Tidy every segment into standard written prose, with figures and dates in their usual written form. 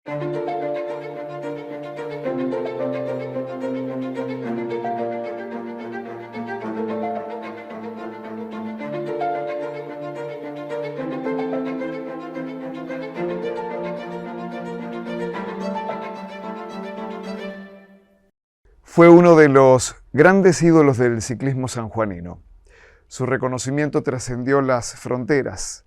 Fue uno de los grandes ídolos del ciclismo sanjuanino. Su reconocimiento trascendió las fronteras.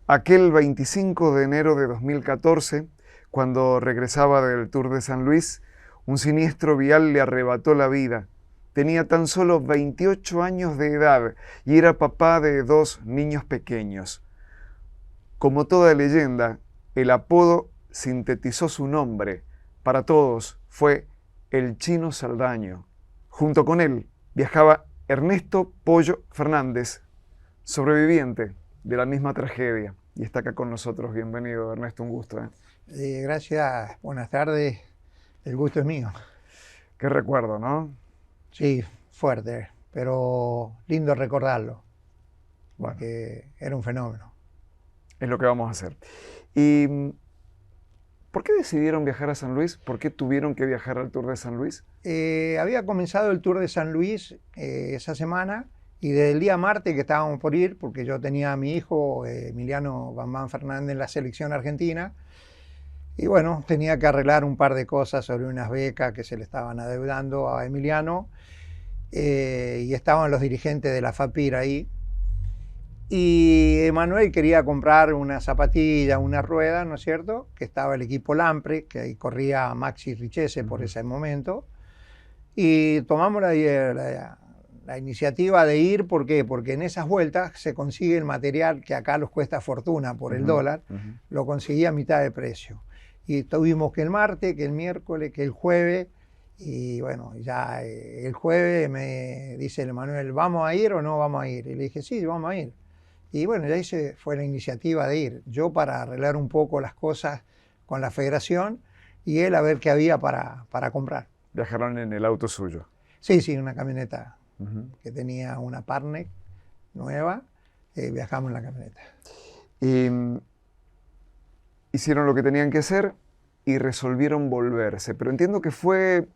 Aquel 25 de enero de 2014, cuando regresaba del Tour de San Luis, un siniestro vial le arrebató la vida. Tenía tan solo 28 años de edad y era papá de 2 niños pequeños. Como toda leyenda, el apodo sintetizó su nombre. Para todos fue el Chino Saldaño. Junto con él viajaba Ernesto Pollo Fernández, sobreviviente de la misma tragedia, y está acá con nosotros. Bienvenido, Ernesto, un gusto. Gracias, buenas tardes, el gusto es mío. Qué recuerdo, ¿no? Sí, fuerte, pero lindo recordarlo, porque era un fenómeno. Es lo que vamos a hacer. ¿Y por qué decidieron viajar a San Luis? ¿Por qué tuvieron que viajar al Tour de San Luis? Había comenzado el Tour de San Luis esa semana, y desde el día martes que estábamos por ir, porque yo tenía a mi hijo Emiliano Bambán Fernández en la selección argentina, y bueno, tenía que arreglar un par de cosas sobre unas becas que se le estaban adeudando a Emiliano, y estaban los dirigentes de la FAPIR ahí. Y Emanuel quería comprar una zapatilla, una rueda, ¿no es cierto? Que estaba el equipo Lampre, que ahí corría Maxi Richese por ese momento. Y tomamos la iniciativa de ir, ¿por qué? Porque en esas vueltas se consigue el material que acá los cuesta fortuna por el dólar, lo conseguía a mitad de precio. Y tuvimos que el martes, que el miércoles, que el jueves, y bueno, ya el jueves me dice el Emanuel, ¿vamos a ir o no vamos a ir? Y le dije, sí, vamos a ir. Y bueno, ya ahí fue la iniciativa de ir. Yo para arreglar un poco las cosas con la federación y él a ver qué había para comprar. ¿Viajaron en el auto suyo? Sí, sí, una camioneta que tenía una Parnec nueva. Viajamos en la camioneta. Hicieron lo que tenían que hacer y resolvieron volverse. Pero entiendo que fue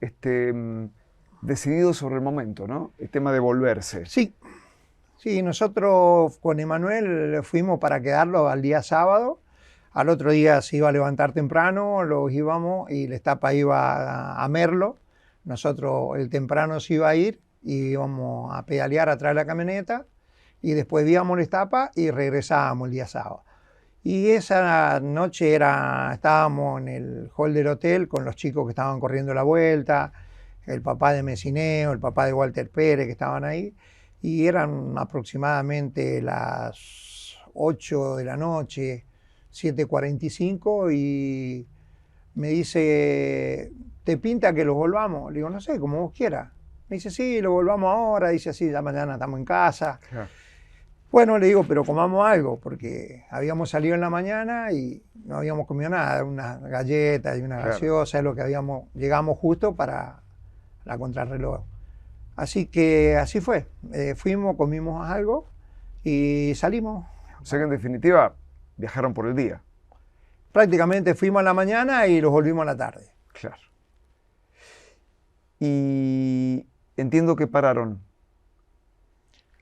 decidido sobre el momento, ¿no? El tema de volverse. Sí. Sí, nosotros con Emanuel fuimos para quedarlo al día sábado. Al otro día se iba a levantar temprano, los íbamos y la etapa iba a Merlo. Nosotros el temprano se iba a ir y íbamos a pedalear atrás de la camioneta y después íbamos la etapa y regresábamos el día sábado. Y esa noche estábamos en el hall del hotel con los chicos que estaban corriendo la vuelta, el papá de Messineo, el papá de Walter Pérez que estaban ahí. Y eran aproximadamente las 8 de la noche, 7:45, y me dice, ¿te pinta que los volvamos? Le digo, no sé, como vos quieras. Me dice, sí, lo volvamos ahora. Dice, sí, ya mañana estamos en casa. Claro. Bueno, le digo, pero comamos algo, porque habíamos salido en la mañana y no habíamos comido nada, unas galletas y una gaseosa, es lo que llegamos justo para la contrarreloj. Así que así fue, fuimos, comimos algo y salimos. O sea que en definitiva viajaron por el día. Prácticamente fuimos a la mañana y los volvimos a la tarde. Claro. Y entiendo que pararon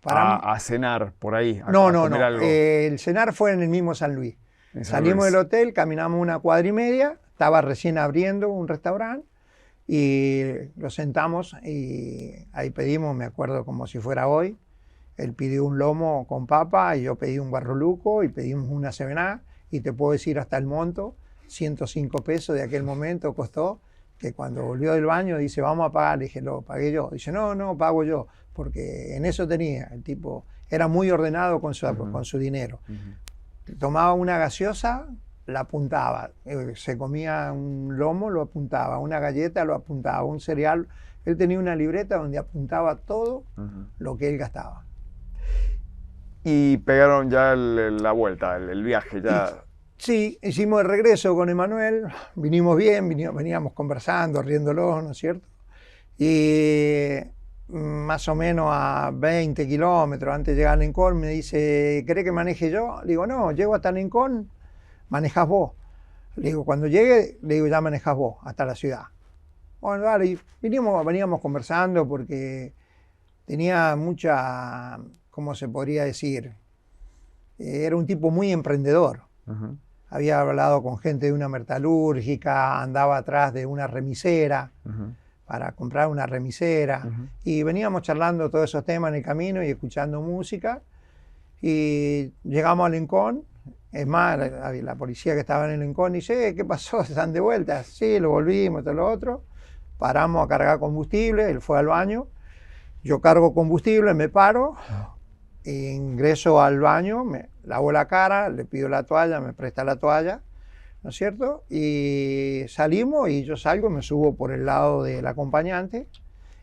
a cenar por ahí, a comer algo. El cenar fue en el mismo San Luis. Salimos del hotel, caminamos una cuadra y media, estaba recién abriendo un restaurante. Y lo sentamos y ahí pedimos, me acuerdo como si fuera hoy, él pidió un lomo con papa y yo pedí un barroluco y pedimos una sevená, y te puedo decir hasta el monto, 105 pesos de aquel momento costó, que cuando volvió del baño dice, vamos a pagar, le dije, lo pagué yo. Dice, no, pago yo, porque en eso tenía, el tipo era muy ordenado con su dinero. Tomaba una gaseosa, la apuntaba, se comía un lomo, lo apuntaba, una galleta lo apuntaba, un cereal. Él tenía una libreta donde apuntaba todo lo que él gastaba. Y pegaron ya la vuelta, el viaje ya. Sí, hicimos el regreso con Emanuel, vinimos bien, veníamos conversando, riéndolos, ¿no es cierto? Y más o menos a 20 kilómetros antes de llegar a Lincoln me dice, ¿querés que maneje yo? Le digo, no, llego hasta Lincoln, manejás vos. Le digo, cuando llegue, le digo, ya manejás vos hasta la ciudad. Bueno, dale, y veníamos conversando porque tenía mucha, ¿cómo se podría decir? Era un tipo muy emprendedor. Ujú. Había hablado con gente de una metalúrgica, andaba atrás de una remisera Ujú. para comprar una remisera. Ujú. Y veníamos charlando todos esos temas en el camino y escuchando música. Y llegamos a Lencón. Es más, la policía que estaba en el Lencón dice, ¿qué pasó? ¿Están de vuelta? Sí, lo volvimos, todo lo otro. Paramos a cargar combustible, él fue al baño. Yo cargo combustible, me paro, ingreso al baño, me lavo la cara, le pido la toalla, me presta la toalla, ¿no es cierto? Y salimos y yo salgo, me subo por el lado del acompañante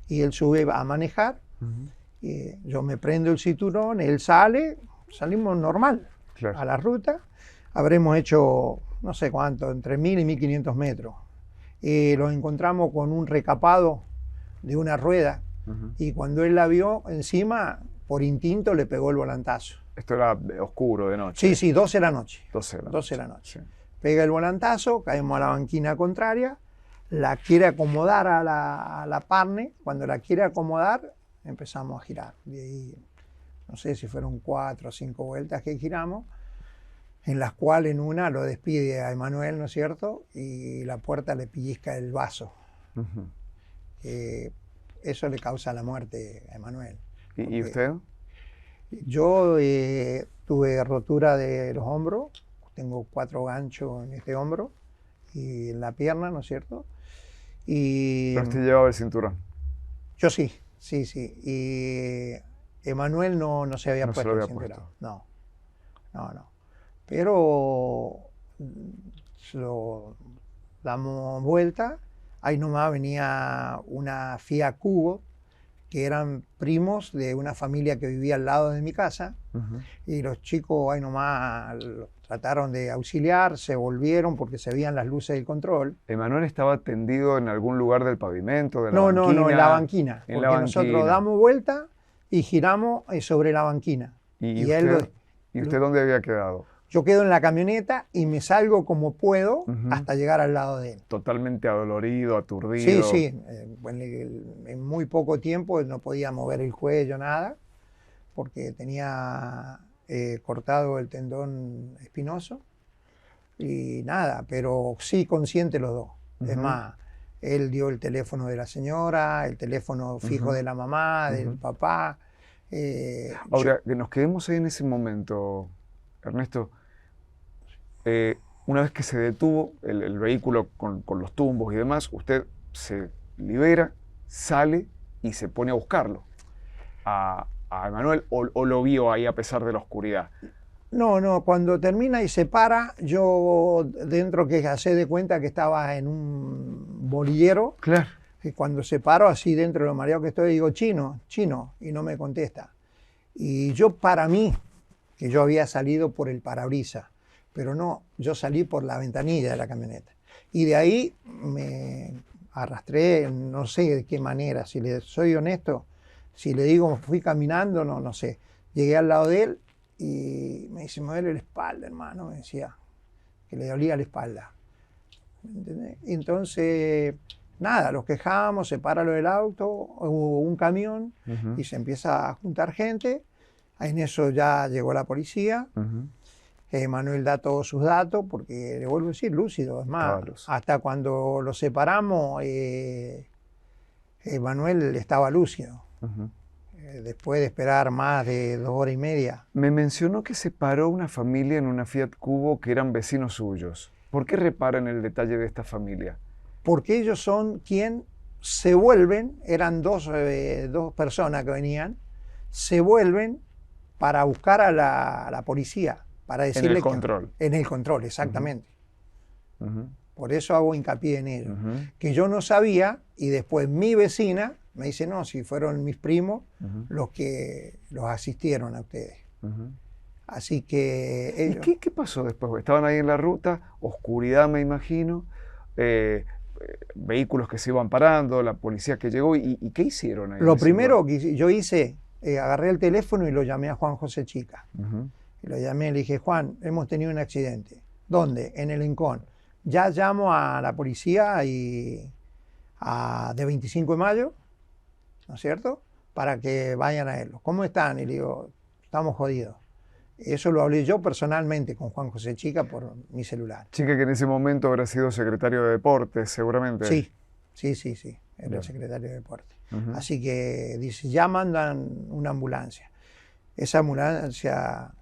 y él sube a manejar. Ujú. Y yo me prendo el cinturón, él sale, salimos normal Claro. a la ruta. Habremos hecho, no sé cuánto, entre 1000 y 1500 metros. Y lo encontramos con un recapado de una rueda. Ujú. Y cuando él la vio encima, por instinto le pegó el volantazo. Esto era oscuro de noche. Sí, sí, 12 de la noche. 12 de la 12 de noche. la noche. Sí. Pega el volantazo, caemos a la banquina contraria, la quiere acomodar a la Parne. Cuando la quiere acomodar, empezamos a girar. De ahí, no sé si fueron 4 o 5 vueltas que giramos, en las cuales en una lo despide a Emanuel, ¿no es cierto? Y la puerta le pellizca el vaso. Ujú. Eso le causa la muerte a Emanuel. ¿Y usted? Yo tuve rotura de los hombros, tengo 4 ganchos en este hombro y en la pierna, ¿no es cierto? Y Pero usted llevaba el cinturón. yo sí, sí, sí. Y Emanuel no se había No se puesto lo había el cinturón. puesto. No, no, no. Pero lo damos vuelta, ahí nomás venía una Fiat Cubo, que eran primos de una familia que vivía al lado de mi casa, Ujú. y los chicos ahí nomás trataron de auxiliar, se volvieron porque se veían las luces del control. ¿Emanuel estaba tendido en algún lugar del pavimento, de la No, banquina? no, en la banquina, En porque la nosotros banquina. damos vuelta y giramos sobre la banquina. ¿Y él usted, ¿y usted dónde había quedado? yo quedo en la camioneta y me salgo como puedo Ujú. hasta llegar al lado de él. Totalmente adolorido, Sí, aturdido. sí, en muy poco tiempo no podía mover el cuello, nada, porque tenía cortado el tendón espinoso y nada, pero sí consciente los dos. Es Ujú. más, él dio el teléfono de la señora, el teléfono fijo Ujú. de la mamá, del Ujú. papá. Ahora, que nos quedemos ahí en ese momento, Ernesto. Una vez que se detuvo el vehículo con los tumbos y demás, usted se libera, sale y se pone a buscarlo a Emanuel, o lo vio ahí a pesar de la oscuridad. No, cuando termina y se para, yo dentro que hace de cuenta que estaba en un bolillero, Claro. y cuando se paro así dentro de lo mareado que estoy, digo, chino, y no me contesta. Y yo para mí, que yo había salido por el parabrisas, pero no, yo salí por la ventanilla de la camioneta. Y de ahí me arrastré, no sé de qué manera, si le soy honesto, si le digo fui caminando, no sé. Llegué al lado de él y me dice, me duele la espalda, hermano, me decía, que le dolía la espalda. ¿Entendés? Entonces, nada, los quejamos, se para lo del auto, hubo un camión Ujú. y se empieza a juntar gente. En eso ya llegó la policía. Ujú. Manuel da todos sus datos, porque le vuelvo a decir, lúcido. Es más, Estaba lúcido. hasta cuando lo separamos, Manuel estaba lúcido. Ujú. Después de esperar más de 2 horas y media. Me mencionó que separó una familia en una Fiat Cubo que eran vecinos suyos. ¿Por qué repara en el detalle de esta familia? Porque ellos son quien se vuelven, eran dos personas que venían, se vuelven para buscar a la policía, para decirle En el control. En el control, exactamente. Ujú. Por eso hago hincapié en ello. Ujú. Que yo no sabía, y después mi vecina me dice, no, si fueron mis primos Ujú. los que los asistieron a ustedes. Ujú. Así que ¿Y ellos... qué pasó después? Estaban ahí en la ruta, oscuridad me imagino, vehículos que se iban parando, la policía que llegó, ¿y qué hicieron ahí? en Lo ese primero lugar? que yo hice, agarré el teléfono y lo llamé a Juan José Chica. Ujú. Y lo llamé y le dije, Juan, hemos tenido un accidente. ¿Dónde? En el Lencón. Ya llamo a la policía de 25 de mayo, ¿no es cierto? Para que vayan a verlo. ¿Cómo están? Y le digo, estamos jodidos. Eso lo hablé yo personalmente con Juan José Chica por mi celular. Chica que en ese momento habrá sido secretario de Deportes, seguramente. Sí, sí. Era Bien. el secretario de Deportes. Ujú. Así que dice, ya mandan una ambulancia. Esa ambulancia,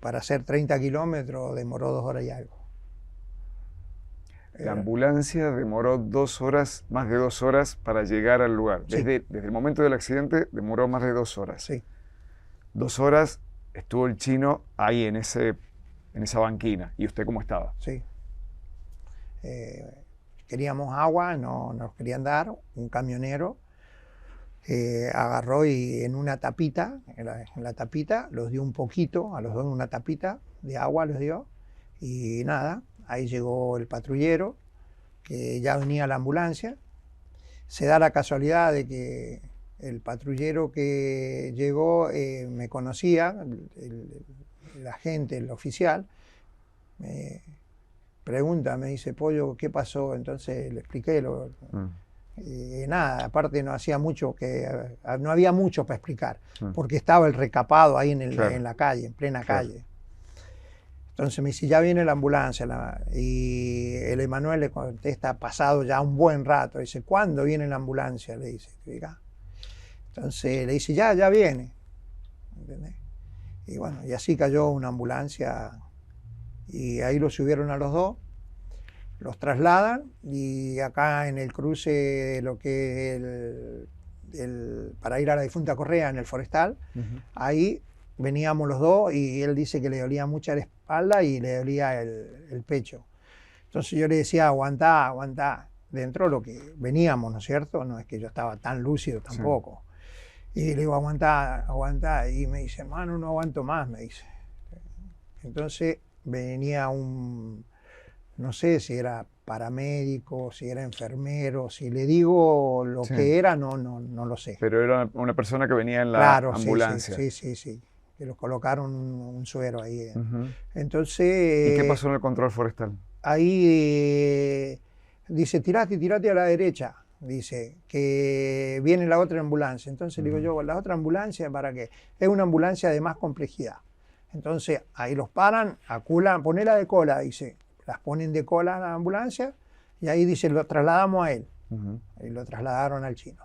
para hacer 30 kilómetros, demoró 2 horas y algo. La ambulancia demoró 2 horas, más de 2 horas para llegar al lugar. Sí. Desde el momento del accidente demoró más de 2 horas. Sí. 2 horas estuvo el chino ahí en esa banquina. ¿Y usted cómo estaba? Sí. Queríamos agua, no nos querían dar. Un camionero agarró y en una tapita, en la tapita, los dio un poquito, a los dos una tapita de agua los dio. Y nada, ahí llegó el patrullero, que ya venía la ambulancia. Se da la casualidad de que el patrullero que llegó me conocía, el agente, el oficial, me pregunta, me dice, Pollo, ¿qué pasó? Entonces le expliqué nada, aparte no había mucho para explicar, porque estaba el recapado ahí Claro. en la calle, en plena Claro. calle. Entonces me dice, ya viene la ambulancia. Y el Emanuel le contesta, pasado ya un buen rato. Dice, ¿cuándo viene la ambulancia? Le dice. Entonces le dice, ya viene. ¿Entendés? Y bueno, y así cayó una ambulancia. Y ahí los subieron a los dos, los trasladan. Y acá en el cruce de lo que es para ir a la difunta Correa, en el Forestal, ahí veníamos los dos y él dice que le dolía mucho la espalda y le dolía el pecho. Entonces yo le decía, aguantá, dentro de lo que veníamos, ¿no es cierto? No es que yo estaba tan lúcido tampoco. Sí. Y le digo, aguantá. Y me dice, hermano, no aguanto más, me dice. Entonces venía no sé si era paramédico, si era enfermero, si le digo lo que era, no lo sé. Pero era una persona que venía en la ambulancia. Sí. Que los colocaron un suero ahí. Entonces... ¿Y qué pasó en el control forestal? Ahí dice, tirate a la derecha. Dice que viene la otra ambulancia. Entonces le digo yo, ¿la otra ambulancia para qué? Es una ambulancia de más complejidad. Entonces ahí los paran, aculan, ponela de cola, dice. Las ponen de cola a la ambulancia y ahí dice, lo trasladamos a él. Y lo trasladaron al chino.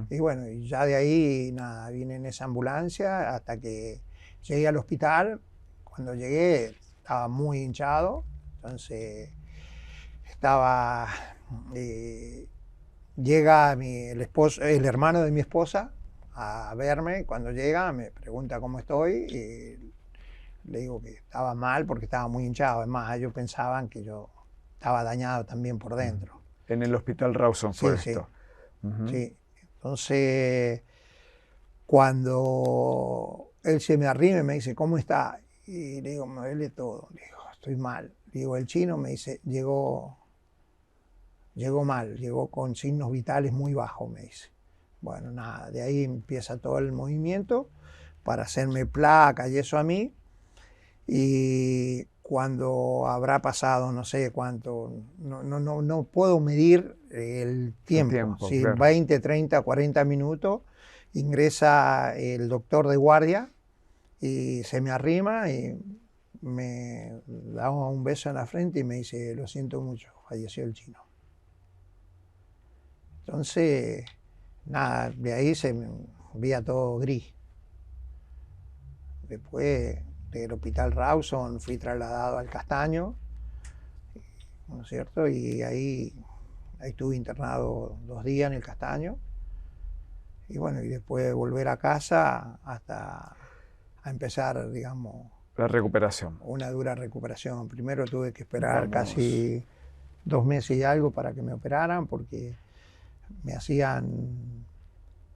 Y bueno, y ya de ahí, nada, vine en esa ambulancia hasta que llegué al hospital. Cuando llegué estaba muy hinchado, entonces llega el hermano de mi esposa a verme. Cuando llega me pregunta cómo estoy y le digo que estaba mal porque estaba muy hinchado. Además, ellos pensaban que yo estaba dañado también por dentro. En el hospital Rawson fue esto. Sí. Entonces, cuando él se me arrima y me dice, ¿cómo está? Y le digo, me duele todo. Le digo, estoy mal. Le digo, el chino me dice, llegó mal, llegó con signos vitales muy bajos, me dice. Bueno, nada, de ahí empieza todo el movimiento para hacerme placa y eso a mí. Y cuando habrá pasado, no sé cuánto, no puedo medir el tiempo. Sí, claro. 20, 30, 40 minutos, ingresa el doctor de guardia y se me arrima y me da un beso en la frente y me dice, lo siento mucho, falleció el chino. Entonces, nada, de ahí se me veía todo gris. Después del hospital Rawson fui trasladado al Castaño, ¿no es cierto? Y ahí estuve internado 2 días en el Castaño. Y bueno, y después de volver a casa hasta a empezar, digamos... La recuperación. Una dura recuperación. Primero tuve que esperar casi 2 meses y algo para que me operaran porque me hacían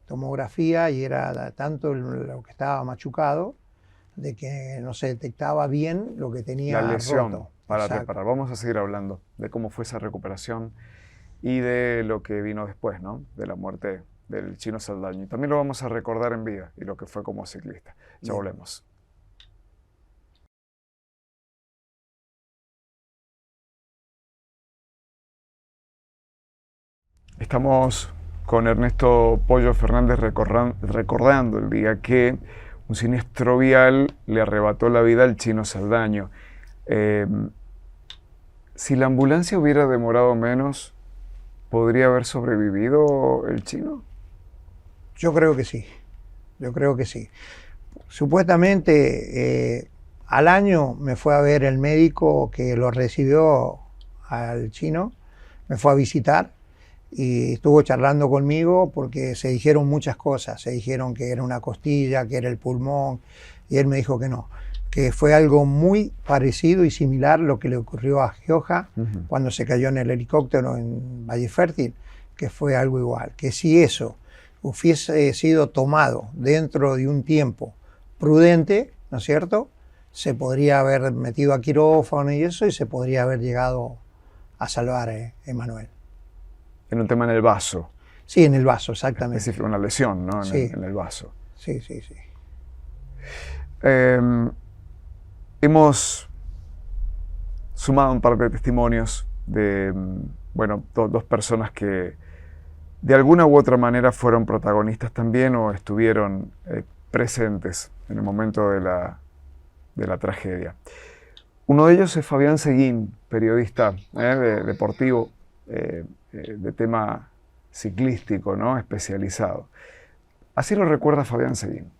tomografía y era tanto lo que estaba machucado de que no se detectaba bien lo que tenía la lesión roto. Para reparar. Vamos a seguir hablando de cómo fue esa recuperación y de lo que vino después, ¿no? De la muerte del Chino Saldaña. Y también lo vamos a recordar en vida y lo que fue como ciclista. Ya volvemos. Estamos con Ernesto Pollo Fernández recordando el día que un siniestro vial le arrebató la vida al Chino Saldaño. Si la ambulancia hubiera demorado menos, ¿podría haber sobrevivido el Chino? Yo creo que sí, yo creo que sí. Supuestamente al año me fue a ver el médico que lo recibió al Chino, me fue a visitar y estuvo charlando conmigo porque se dijeron muchas cosas, se dijeron que era una costilla, que era el pulmón, y él me dijo que no, que fue algo muy parecido y similar a lo que le ocurrió a Gioja cuando se cayó en el helicóptero en Valle Fértil, que fue algo igual, que si eso hubiese sido tomado dentro de un tiempo prudente, ¿no es cierto?, se podría haber metido a quirófano y eso, y se podría haber llegado a salvar a Emanuel. En un tema en el vaso. Sí, en el vaso, exactamente. Específico, una lesión, ¿no? Sí. En el vaso. Sí, sí, sí. Hemos sumado un par de testimonios de, bueno, dos personas que de alguna u otra manera fueron protagonistas también o estuvieron presentes en el momento de la tragedia. Uno de ellos es Fabián Seguín, periodista deportivo, de tema ciclístico, ¿no?, especializado. Así lo recuerda Fabián Seguín.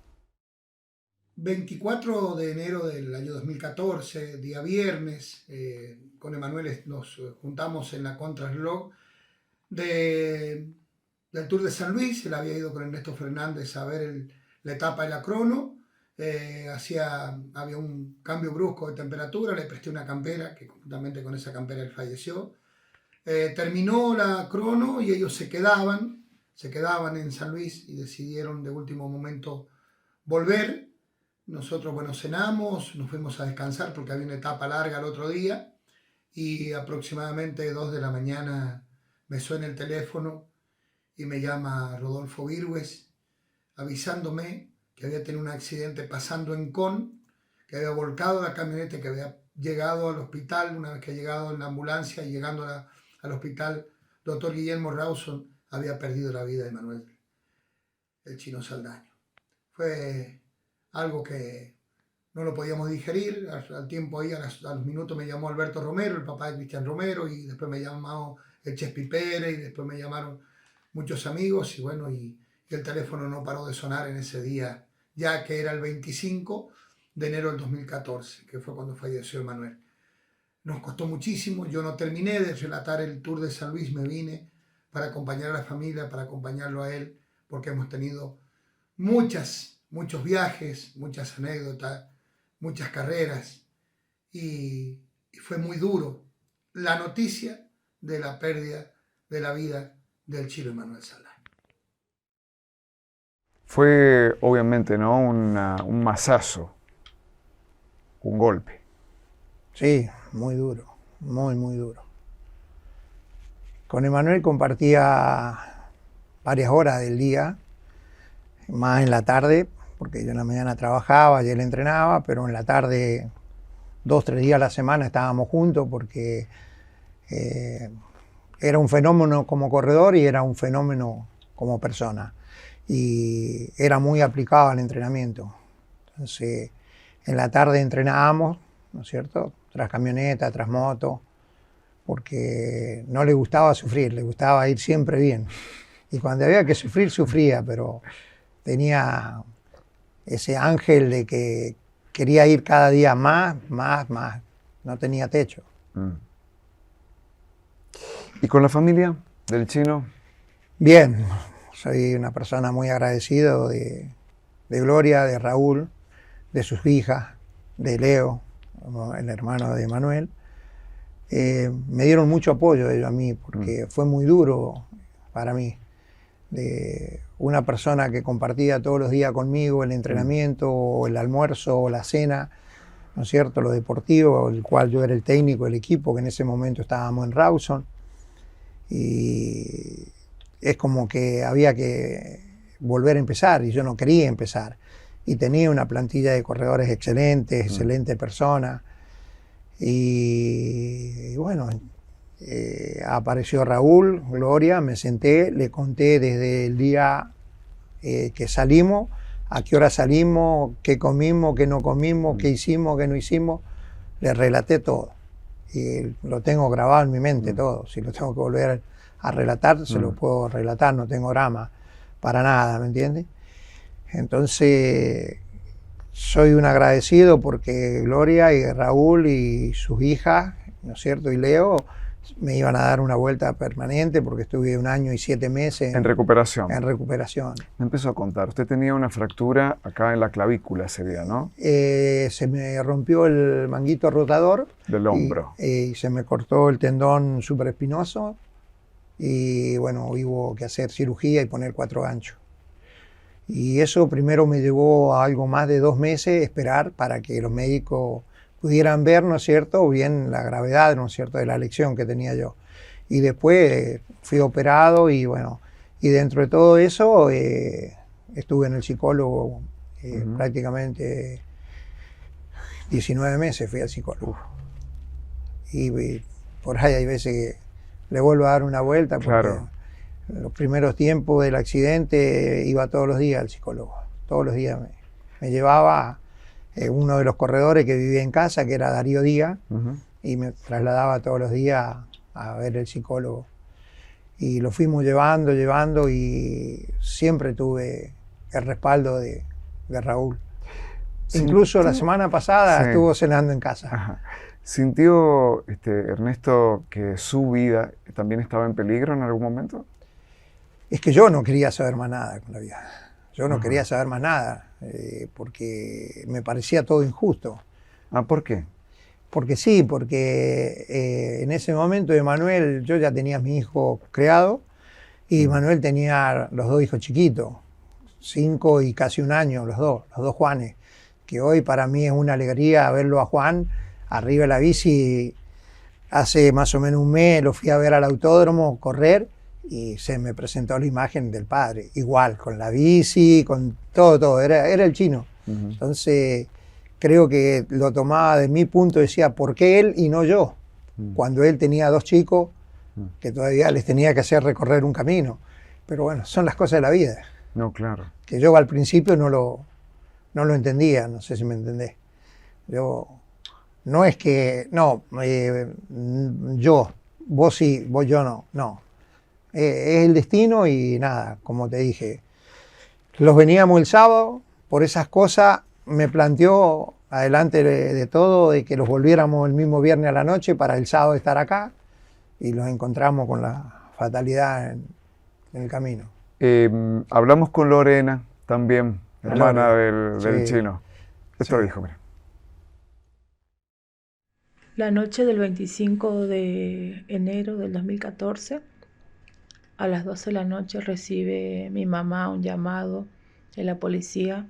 24 de enero del año 2014, día viernes, con Emanuel nos juntamos en la contrarreloj del Tour de San Luis. Él había ido con Ernesto Fernández a ver la etapa de la crono. Había un cambio brusco de temperatura, le presté una campera, que justamente con esa campera él falleció. Terminó la crono y ellos se quedaban en San Luis y decidieron de último momento volver. Nosotros, bueno, cenamos, nos fuimos a descansar porque había una etapa larga el otro día y aproximadamente 2 de la mañana me suena el teléfono y me llama Rodolfo Virgües avisándome que había tenido un accidente pasando en Con, que había volcado la camioneta, que había llegado al hospital. Una vez que ha llegado en la ambulancia y llegando al hospital, doctor Guillermo Rawson había perdido la vida de Emanuel, el Chino Saldaño. Fue algo que no lo podíamos digerir. Al tiempo ahí, a los minutos me llamó Alberto Romero, el papá de Cristian Romero, y después me llamó el Chespi Pérez, y después me llamaron muchos amigos, y bueno, y el teléfono no paró de sonar en ese día, ya que era el 25 de enero del 2014, que fue cuando falleció Emanuel. Nos costó muchísimo, yo no terminé de relatar el Tour de San Luis, me vine para acompañar a la familia, para acompañarlo a él, porque hemos tenido muchos viajes, muchas anécdotas, muchas carreras, y fue muy duro la noticia de la pérdida de la vida del Chino Emanuel Saldaño. Fue obviamente, ¿no?, un mazazo, un golpe. Sí, muy duro, muy, muy duro. Con Emanuel compartía varias horas del día, más en la tarde, porque yo en la mañana trabajaba y él entrenaba, pero en la tarde 2 o 3 días a la semana estábamos juntos porque era un fenómeno como corredor y era un fenómeno como persona. Y era muy aplicado al entrenamiento. Entonces, en la tarde entrenábamos, ¿no es cierto?, tras camioneta, tras moto, porque no le gustaba sufrir, le gustaba ir siempre bien. Y cuando había que sufrir, sufría, pero tenía ese ángel de que quería ir cada día más. No tenía techo. ¿Y con la familia del Chino? Bien, soy una persona muy agradecido de Gloria, de Raúl, de sus hijas, de Leo, el hermano de Emanuel. Me dieron mucho apoyo ellos a mí, porque fue muy duro para mí. De una persona que compartía todos los días conmigo el entrenamiento, o el almuerzo, o la cena, ¿no es cierto?, lo deportivo, el cual yo era el técnico del equipo, que en ese momento estábamos en Rawson. Y es como que había que volver a empezar, y yo no quería empezar. Y tenía una plantilla de corredores excelentes, excelente persona. Y bueno, Apareció Raúl, Gloria, me senté, le conté desde el día que salimos, a qué hora salimos, qué comimos, qué no comimos, qué hicimos, qué no hicimos, le relaté todo. Y lo tengo grabado en mi mente todo. Si lo tengo que volver a relatar, se lo puedo relatar, no tengo drama para nada, ¿me entiendes? Entonces, soy un agradecido porque Gloria y Raúl y sus hijas, ¿no es cierto? Y Leo me iban a dar una vuelta permanente porque estuve 1 año y 7 meses En recuperación. en recuperación. Me empezó a contar, usted tenía una fractura acá en la clavícula ese día, ¿no? Se me rompió el manguito rotador. Del hombro. Y se me cortó el tendón supraespinoso y bueno, hubo que hacer cirugía y poner 4 ganchos. Y eso primero me llevó a algo más de 2 meses esperar para que los médicos pudieran ver, ¿no es cierto?, bien la gravedad, ¿no es cierto?, de la lesión que tenía yo. Y después fui operado y bueno, y dentro de todo eso estuve en el psicólogo prácticamente 19 meses fui al psicólogo. Y por ahí hay veces que le vuelvo a dar una vuelta porque Claro. en los primeros tiempos del accidente iba todos los días al psicólogo. Todos los días me llevaba uno de los corredores que vivía en casa, que era Darío Díaz, y me trasladaba todos los días a ver el psicólogo. Y lo fuimos llevando y siempre tuve el respaldo de Raúl. Incluso la semana pasada estuvo cenando en casa. Ajá. ¿Sintió, Ernesto, que su vida también estaba en peligro en algún momento? Es que yo no quería saber más nada con la vida. Yo no quería saber más nada, porque me parecía todo injusto. Ah, ¿por qué? Porque sí, porque en ese momento Emanuel, yo ya tenía a mi hijo creado, y Manuel tenía los 2 hijos chiquitos, 5 y casi 1 año, los dos Juanes, que hoy para mí es una alegría verlo a Juan arriba de la bici. Hace más o menos 1 mes lo fui a ver al autódromo correr y se me presentó la imagen del padre, igual, con la bici, con todo, era el chino. Entonces, creo que lo tomaba de mi punto, decía, ¿por qué él y no yo? Cuando él tenía 2 chicos que todavía les tenía que hacer recorrer un camino. Pero bueno, son las cosas de la vida. No, claro. Que yo al principio no lo entendía, no sé si me entendés. No es que, vos sí, vos yo no. Es el destino y nada, como te dije. Los veníamos el sábado, por esas cosas me planteó, adelante de todo, de que los volviéramos el mismo viernes a la noche para el sábado estar acá, y los encontramos con la fatalidad en el camino. Hablamos con Lorena también, hermana del Sí. chino. Esto Sí. dijo, mira. La noche del 25 de enero del 2014, a las 12 de la noche, recibe mi mamá un llamado de la policía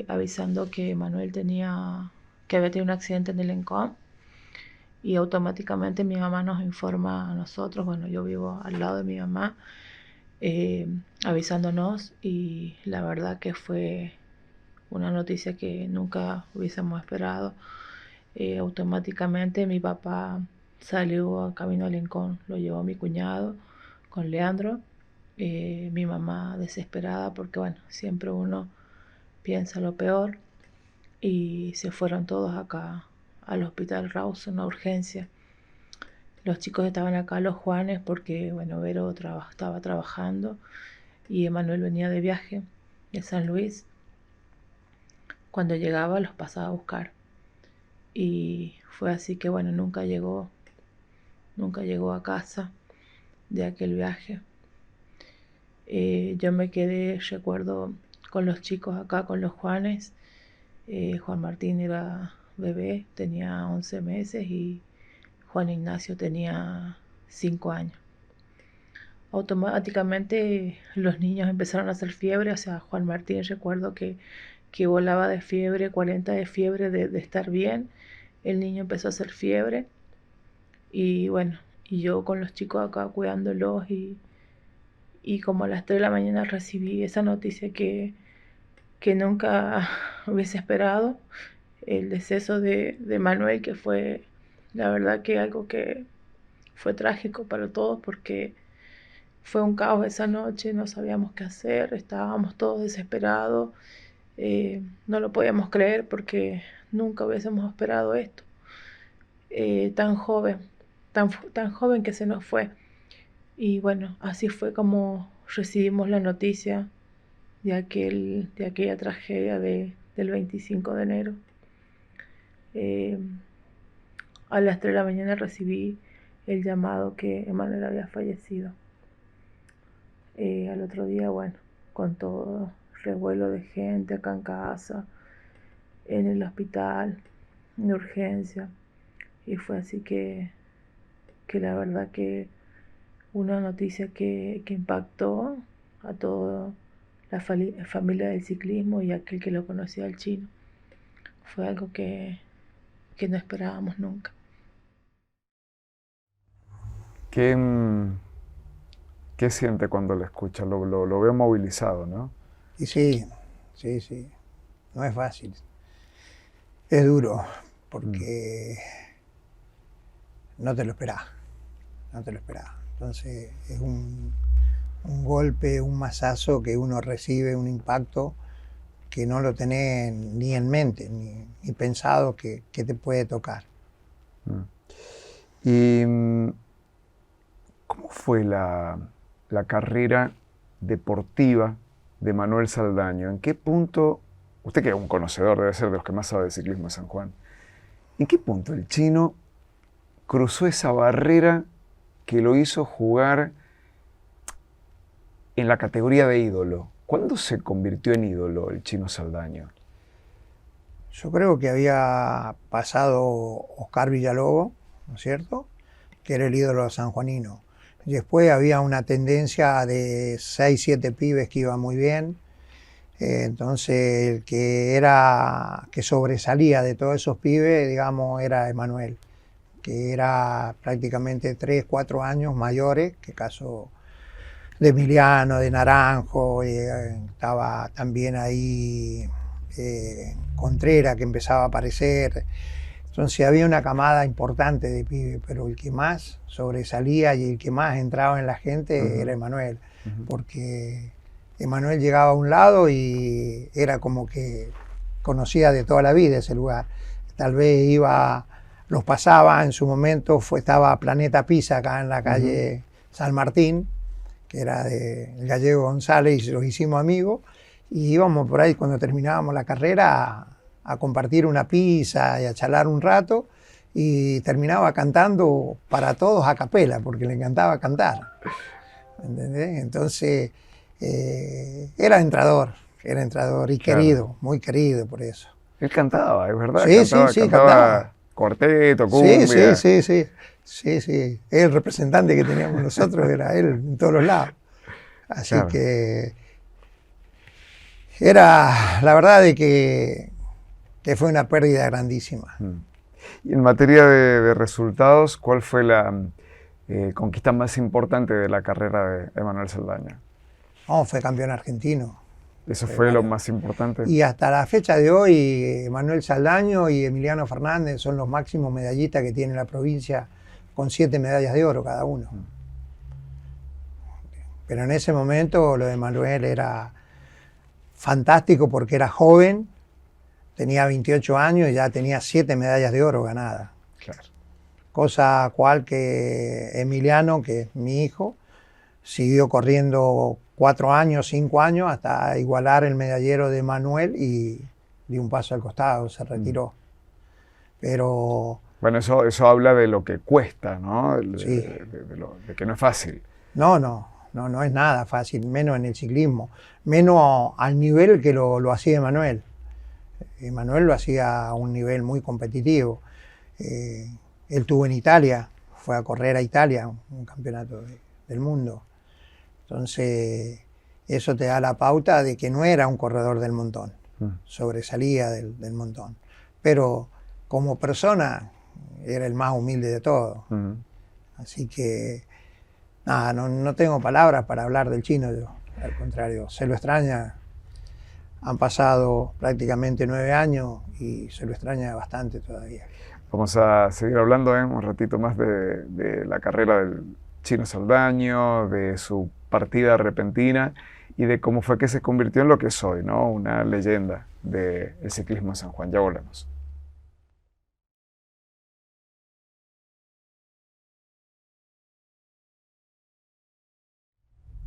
avisando que Manuel había tenido un accidente en el ENCOM, y automáticamente mi mamá nos informa a nosotros, bueno, yo vivo al lado de mi mamá, avisándonos, y la verdad que fue una noticia que nunca hubiésemos esperado. Automáticamente mi papá salió a camino al Rincón, lo llevó mi cuñado con Leandro, mi mamá desesperada porque bueno, siempre uno piensa lo peor, y se fueron todos acá al hospital Rawson, una urgencia. Los chicos estaban acá, los Juanes, porque bueno, Vero estaba trabajando y Emanuel venía de viaje de San Luis. Cuando llegaba los pasaba a buscar. Y fue así que bueno, nunca llegó a casa de aquel viaje. Yo me quedé, recuerdo, con los chicos acá, con los Juanes. Juan Martín era bebé, tenía 11 meses, y Juan Ignacio tenía 5 años. Automáticamente los niños empezaron a hacer fiebre, o sea, Juan Martín recuerdo que volaba de fiebre, 40 de fiebre de estar bien. El niño empezó a hacer fiebre y bueno, y yo con los chicos acá cuidándolos, y como a las 3 de la mañana recibí esa noticia que nunca hubiese esperado, el deceso de Manuel, que fue la verdad que algo que fue trágico para todos porque fue un caos esa noche, no sabíamos qué hacer, estábamos todos desesperados, no lo podíamos creer porque nunca hubiésemos esperado esto. Tan joven, tan joven que se nos fue. Y bueno, así fue como recibimos la noticia de aquella tragedia del 25 de enero. A las 3 de la mañana recibí el llamado que Emanuel había fallecido. Al otro día, bueno, con todo revuelo de gente acá en casa, en el hospital, en urgencia. Y fue así que la verdad que una noticia que impactó a toda la familia del ciclismo y aquel que lo conocía al Chino. Fue algo que no esperábamos nunca. ¿Qué siente cuando lo escucha? Lo veo movilizado, ¿no? Y sí, sí. No es fácil. Es duro, porque no te lo esperás. Entonces es un golpe, un mazazo que uno recibe, un impacto que no lo tenés ni en mente, ni pensado que te puede tocar. ¿Y cómo fue la carrera deportiva de Manuel Saldaño? ¿En qué punto, usted que es un conocedor, debe ser de los que más sabe de ciclismo de San Juan, en qué punto el Chino cruzó esa barrera que lo hizo jugar en la categoría de ídolo? ¿Cuándo se convirtió en ídolo el Chino Saldaño? Yo creo que había pasado Oscar Villalobos, ¿no es cierto?, que era el ídolo sanjuanino. Después había una tendencia de 6, 7 pibes que iban muy bien. Entonces el que sobresalía de todos esos pibes, digamos, era Emanuel, que era prácticamente 3, 4 años mayores, que caso de Emiliano, de Naranjo, estaba también ahí Contreras, que empezaba a aparecer. Entonces había una camada importante de pibes, pero el que más sobresalía y el que más entraba en la gente era Emanuel, porque Emanuel llegaba a un lado y era como que conocía de toda la vida ese lugar. Tal vez los pasaba en su momento, estaba Planeta Pisa acá en la calle San Martín, que era del Gallego González, y los hicimos amigos, y íbamos por ahí cuando terminábamos la carrera a compartir una pizza y a charlar un rato, y terminaba cantando para todos a capela, porque le encantaba cantar. ¿Entendés? Entonces era entrador y querido, muy querido por eso. Él cantaba, es verdad. Sí, cantaba. Cuarteto, cumbia. Sí. El representante que teníamos nosotros era él en todos los lados. Así claro. Que era la verdad de que fue una pérdida grandísima. Y en materia de resultados, ¿cuál fue la conquista más importante de la carrera de Emanuel Saldaño? Fue campeón argentino. ¿Eso fue lo más importante? Y hasta la fecha de hoy, Emanuel Saldaño y Emiliano Fernández son los máximos medallistas que tiene la provincia, con 7 medallas de oro cada uno. Pero en ese momento lo de Emanuel era fantástico porque era joven, tenía 28 años y ya tenía 7 medallas de oro ganadas. Claro. Cosa cual que Emiliano, que es mi hijo, siguió corriendo 4 años, 5 años, hasta igualar el medallero de Manuel y dio un paso al costado, se retiró. Pero... Bueno, eso habla de lo que cuesta, ¿no? Sí. De que no es fácil. No es nada fácil, menos en el ciclismo, menos al nivel que lo hacía Emanuel. Emanuel lo hacía a un nivel muy competitivo. Él estuvo en Italia, fue a correr a Italia, un campeonato del mundo. Entonces, eso te da la pauta de que no era un corredor del montón, sobresalía del montón. Pero como persona, era el más humilde de todos. Así que, nada, no tengo palabras para hablar del Chino, yo, al contrario, se lo extraña. Han pasado prácticamente 9 años y se lo extraña bastante todavía. Vamos a seguir hablando un ratito más de la carrera del Chino Saldaño, de su partida repentina y de cómo fue que se convirtió en lo que es hoy, ¿no? Una leyenda del ciclismo en San Juan. Ya volvemos.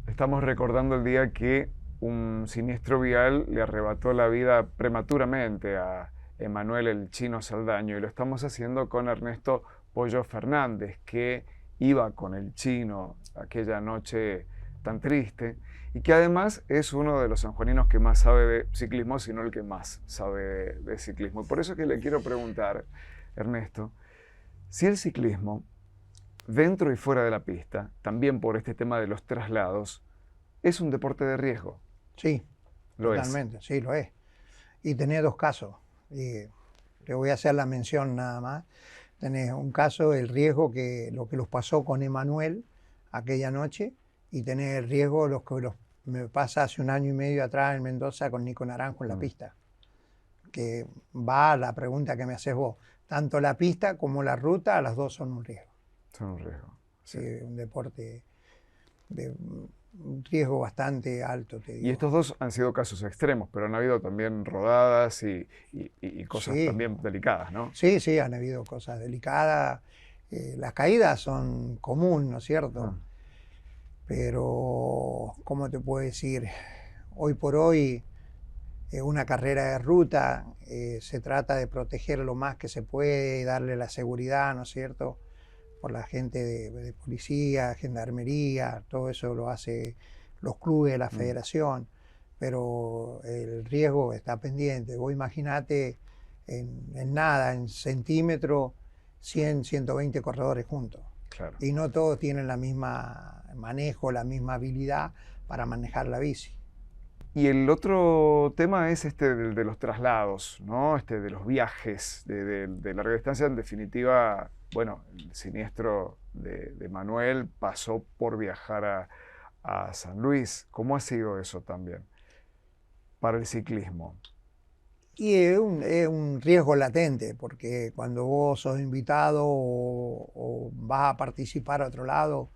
Estamos recordando el día que un siniestro vial le arrebató la vida prematuramente a Emanuel el Chino Saldaño, y lo estamos haciendo con Ernesto Pollo Fernández, que iba con el Chino aquella noche tan triste y que además es uno de los sanjuaninos que más sabe de ciclismo, sino el que más sabe de ciclismo. Y por eso es que le quiero preguntar, Ernesto, si el ciclismo, dentro y fuera de la pista, también por este tema de los traslados, es un deporte de riesgo. Sí, Lo totalmente, sí, lo es. Y tenés dos casos. Y te voy a hacer la mención nada más. Tenés un caso, el riesgo que lo que los pasó con Emanuel aquella noche, y tenés el riesgo me pasa hace un año y medio atrás en Mendoza con Nico Naranjo en la pista. Que va a la pregunta que me haces vos. Tanto la pista como la ruta, las dos son un riesgo. Son un riesgo. Sí, un deporte de un riesgo bastante alto, te digo. Y estos dos han sido casos extremos, pero han habido también rodadas y cosas Sí. también delicadas, ¿no? Sí, sí, han habido cosas delicadas. Las caídas son común, ¿no es cierto? Pero, ¿cómo te puedo decir? Hoy por hoy, una carrera de ruta se trata de proteger lo más que se puede y darle la seguridad, ¿no es cierto? Por la gente de policía, gendarmería, todo eso lo hace los clubes de la federación, pero el riesgo está pendiente. Vos imaginate en nada, en centímetros, 100, 120 corredores juntos. Claro. Y no todos tienen la misma manejo, la misma habilidad para manejar la bici. Y el otro tema es este de los traslados, ¿no? De los viajes de larga distancia. En definitiva, bueno, el siniestro de Manuel pasó por viajar a San Luis. ¿Cómo ha sido eso también para el ciclismo? Y es un riesgo latente, porque cuando vos sos invitado o vas a participar a otro lado,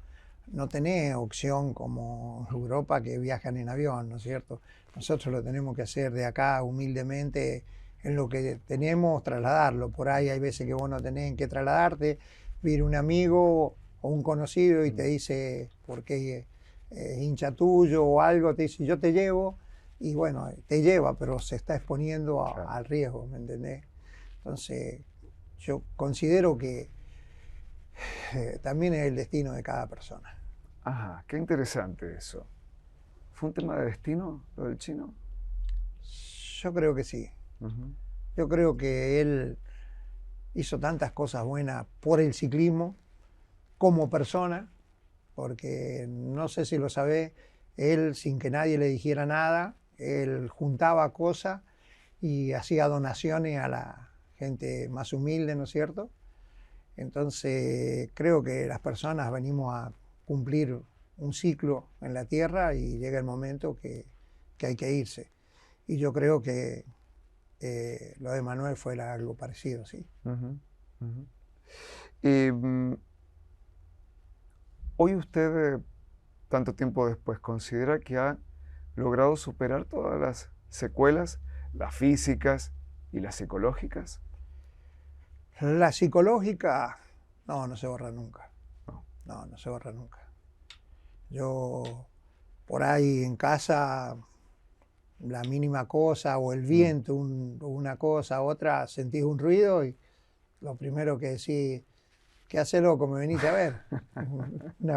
no tenés opción como Europa, que viajan en avión, ¿no es cierto? Nosotros lo tenemos que hacer de acá humildemente, en lo que tenemos, trasladarlo. Por ahí hay veces que vos no tenés en qué trasladarte, viene un amigo o un conocido y te dice, porque es hincha tuyo o algo, te dice, yo te llevo, y bueno, te lleva, pero se está exponiendo Claro. al riesgo, ¿me entendés? Entonces, yo considero que también es el destino de cada persona. Ajá, qué interesante eso. ¿Fue un tema de destino lo del Chino? Yo creo que sí. Yo creo que él hizo tantas cosas buenas por el ciclismo como persona, porque no sé si lo sabés, él sin que nadie le dijera nada, él juntaba cosas y hacía donaciones a la gente más humilde, ¿no es cierto? Entonces creo que las personas venimos a cumplir un ciclo en la Tierra y llega el momento que hay que irse. Y yo creo que lo de Manuel fue algo parecido, sí. Hoy usted, tanto tiempo después, ¿considera que ha logrado superar todas las secuelas, las físicas y las psicológicas? La psicológica, no se borra nunca. No se borra nunca. Yo, por ahí en casa, la mínima cosa, o el viento, una cosa, otra, sentís un ruido y lo primero que decís, ¿qué haces, loco? ¿Me venís a ver?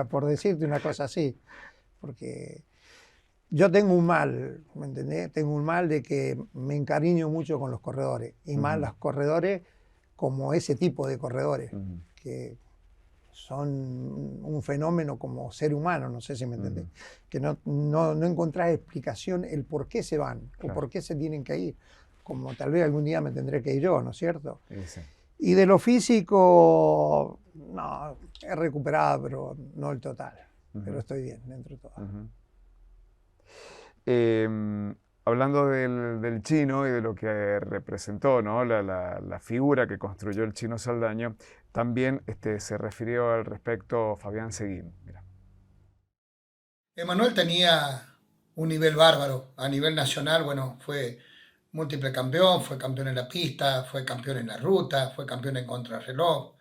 Por decirte una cosa así. Porque yo tengo un mal, ¿me entendés? Tengo un mal de que me encariño mucho con los corredores. Y más los corredores como ese tipo de corredores, que son un fenómeno como ser humano, no sé si me entendés. Que no encontrás explicación el por qué se van, o por qué se tienen que ir. Como tal vez algún día me tendré que ir yo, ¿no es cierto? Sí. Y de lo físico, no, he recuperado, pero no el total. Pero estoy bien, dentro de todo. Hablando del Chino y de lo que representó, ¿no? La figura que construyó el Chino Saldaño, también se refirió al respecto Fabián Seguín. Mira. Emanuel tenía un nivel bárbaro. A nivel nacional, bueno, fue múltiple campeón, fue campeón en la pista, fue campeón en la ruta, fue campeón en contrarreloj.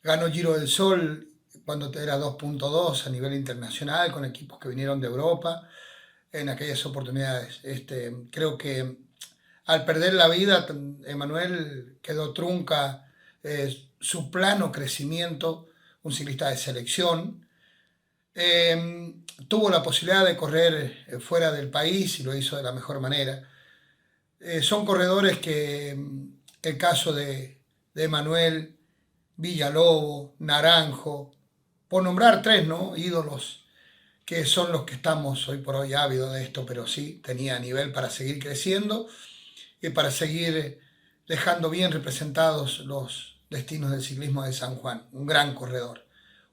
Ganó Giro del Sol cuando era 2.2 a nivel internacional con equipos que vinieron de Europa en aquellas oportunidades. Creo que al perder la vida, Emanuel quedó trunca su plano crecimiento, un ciclista de selección. Tuvo la posibilidad de correr fuera del país y lo hizo de la mejor manera. Son corredores que, el caso de Emanuel, Villalobos, Naranjo, por nombrar tres, ¿no? Ídolos que son los que estamos hoy por hoy ávidos de esto, pero sí tenía nivel para seguir creciendo y para seguir dejando bien representados los destinos del ciclismo de San Juan. Un gran corredor,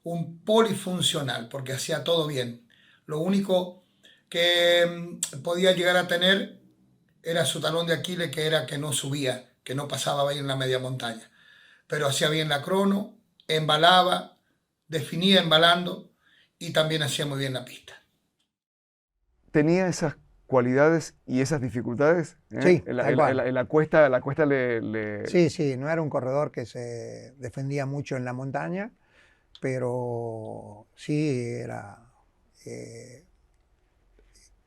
un polifuncional, porque hacía todo bien. Lo único que podía llegar a tener era su talón de Aquiles, que era que no subía, que no pasaba bien en la media montaña. Pero hacía bien la crono, embalaba, definía embalando y también hacía muy bien la pista. ¿Tenía esas cualidades y esas dificultades? Sí, En tal cual. la cuesta le... Sí, sí, no era un corredor que se defendía mucho en la montaña, pero sí era,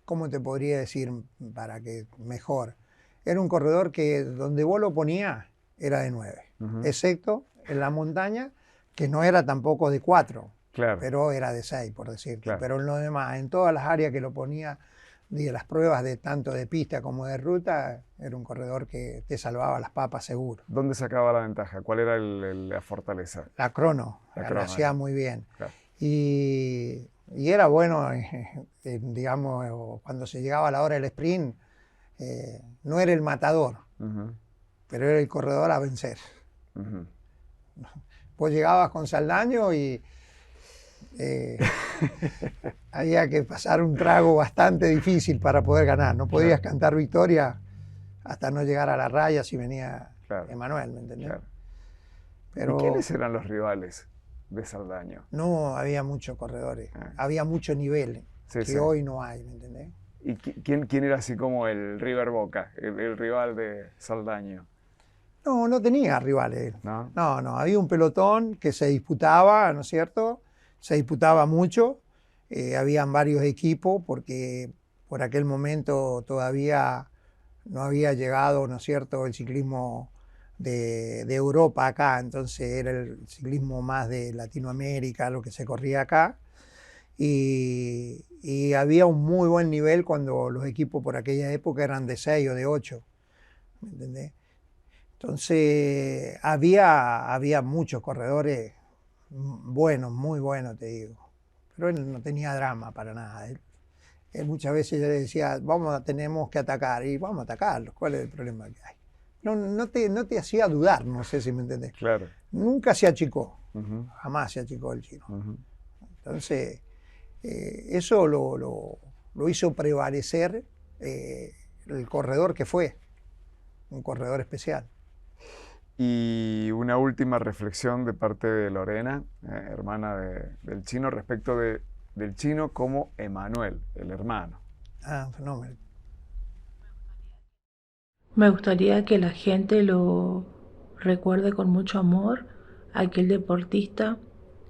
¿cómo te podría decir para que mejor? Era un corredor que donde vos lo ponías era de 9, excepto en la montaña, que no era tampoco de 4, Claro. pero era de 6, por decirte. Claro. Pero en lo demás, en todas las áreas que lo ponía, de las pruebas de tanto de pista como de ruta, era un corredor que te salvaba las papas seguro. ¿Dónde sacaba la ventaja? ¿Cuál era la fortaleza? La crono, la hacía muy bien. Claro. Y era bueno, digamos, cuando se llegaba a la hora del sprint, no era el matador, pero era el corredor a vencer. Pues llegabas con Saldaño y había que pasar un trago bastante difícil para poder ganar. No podías cantar victoria hasta no llegar a la raya si venía Emanuel, ¿me entendés? Claro. Pero, ¿y quiénes eran los rivales de Saldaño? No, había muchos corredores, había mucho nivel que hoy no hay, ¿me entendés? ¿Y quién era así como el River Boca, el rival de Saldaño? No tenía rivales. ¿No? No, había un pelotón que se disputaba, ¿no es cierto? Se disputaba mucho, habían varios equipos porque por aquel momento todavía no había llegado, ¿no es cierto?, el ciclismo de Europa acá, entonces era el ciclismo más de Latinoamérica, lo que se corría acá, y había un muy buen nivel cuando los equipos por aquella época eran de 6 o de 8, ¿me entendés? Entonces había muchos corredores buenos, muy buenos, te digo, pero él no tenía drama para nada. Él muchas veces le decía, tenemos que atacar, y vamos a atacarlos, ¿cuál es el problema que hay? No te hacía dudar, no sé si me entendés. Claro. Nunca se achicó, jamás se achicó el Chino. Entonces, eso lo hizo prevalecer el corredor que fue, un corredor especial. Y una última reflexión de parte de Lorena, hermana del Chino, respecto del Chino como Emanuel, el hermano. Fenómeno. Me gustaría que la gente lo recuerde con mucho amor, aquel deportista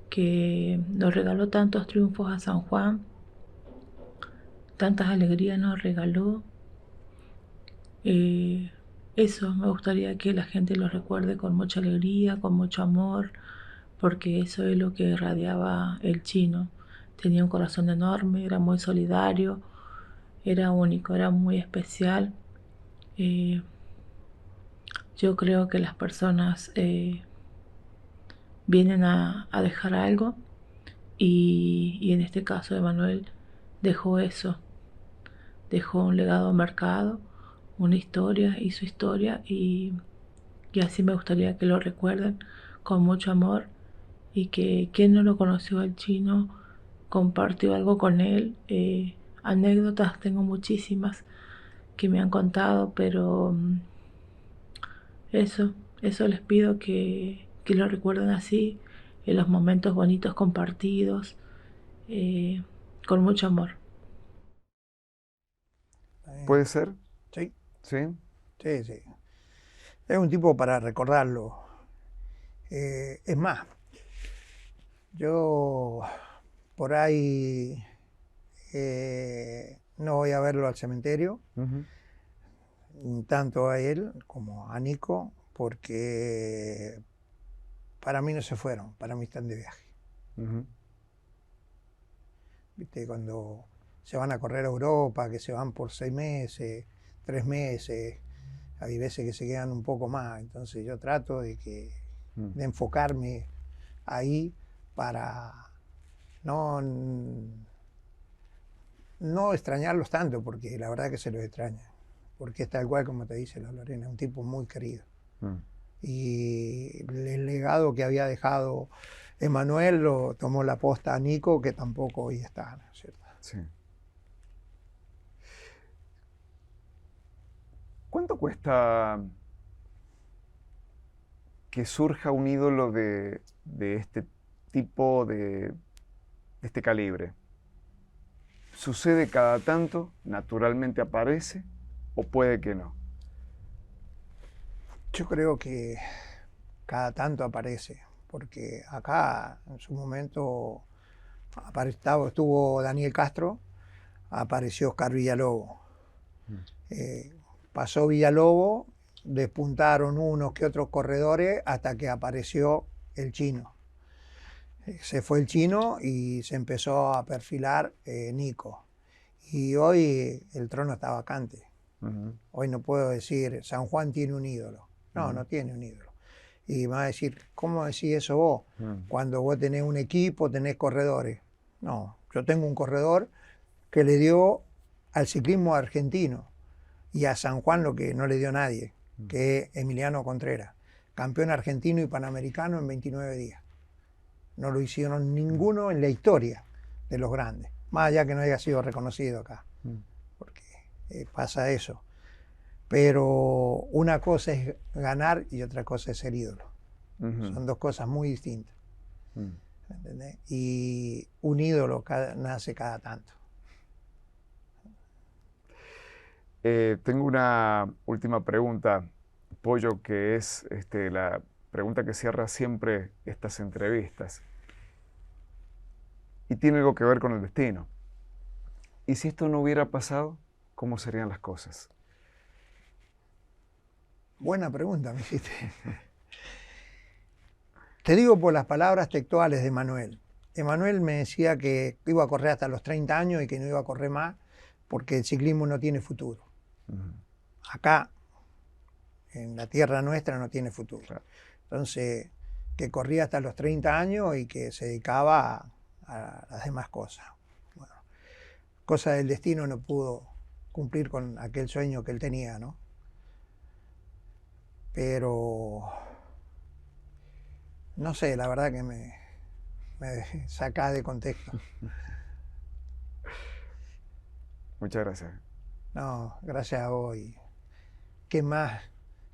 que nos regaló tantos triunfos a San Juan, tantas alegrías nos regaló. Eso, me gustaría que la gente lo recuerde con mucha alegría, con mucho amor, porque eso es lo que irradiaba el Chino. Tenía un corazón enorme, era muy solidario, era único, era muy especial. Yo creo que las personas vienen a dejar algo y en este caso Emanuel dejó eso, dejó un legado marcado, una historia, hizo historia y así me gustaría que lo recuerden con mucho amor y que quien no lo conoció al Chino compartió algo con él. Anécdotas tengo muchísimas. que me han contado, pero eso les pido que lo recuerden así, en los momentos bonitos compartidos, con mucho amor. ¿Puede ser? Sí, ¿Sí? sí, sí. Es un tipo para recordarlo. Es más, yo por ahí no voy a verlo al cementerio, Ujú, tanto a él como a Nico, porque para mí no se fueron, para mí están de viaje. ujú. ¿Viste? Cuando se van a correr a Europa, que se van por 6 meses, 3 meses, hay veces que se quedan un poco más, entonces yo trato de enfocarme ahí para no, no extrañarlos tanto, porque la verdad que se los extraña, porque es tal cual como te dice la Lorena, un tipo muy querido. Mm. Y el legado que había dejado Emanuel lo tomó la posta a Nico, que tampoco hoy está, ¿no es cierto? Sí. ¿Cuánto cuesta que surja un ídolo de este tipo, de este calibre? ¿Sucede cada tanto? ¿Naturalmente aparece? ¿O puede que no? Yo creo que cada tanto aparece, porque acá en su momento estuvo Daniel Castro, apareció Oscar Villalobos. Mm. Pasó Villalobos, despuntaron unos que otros corredores hasta que apareció el chino. Se fue el chino y se empezó a perfilar Nico. Y hoy el trono está vacante. Ujú, Hoy no puedo decir, San Juan tiene un ídolo. No, ujú, no tiene un ídolo. Y me va a decir, ¿cómo decís eso vos? mm, Cuando vos tenés un equipo, tenés corredores. No, yo tengo un corredor que le dio al ciclismo argentino y a San Juan lo que no le dio nadie, mm. que es Emiliano Contreras, campeón argentino y panamericano en 29 días. No lo hicieron ninguno en la historia de los grandes, más allá que no haya sido reconocido acá, Mm. porque pasa eso. Pero una cosa es ganar y otra cosa es ser ídolo. Ujú, Son dos cosas muy distintas. mm. ¿Entendés? Y un ídolo nace cada tanto. Tengo una última pregunta, Pollo, que es la pregunta que cierra siempre estas entrevistas. Y tiene algo que ver con el destino. ¿Y si esto no hubiera pasado, cómo serían las cosas? Buena pregunta me hiciste. Te digo por las palabras textuales de Manuel. Emanuel me decía que iba a correr hasta los 30 años y que no iba a correr más porque el ciclismo no tiene futuro. Ujú, Acá, en la tierra nuestra, no tiene futuro. claro. Entonces, que corría hasta los 30 años y que se dedicaba a las demás cosas. Bueno, cosa del destino no pudo cumplir con aquel sueño que él tenía, ¿no? Pero, no sé, la verdad que me saca de contexto. Muchas gracias. No, gracias a vos. Y qué más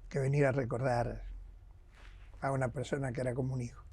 que venir a recordar a una persona que era como un hijo.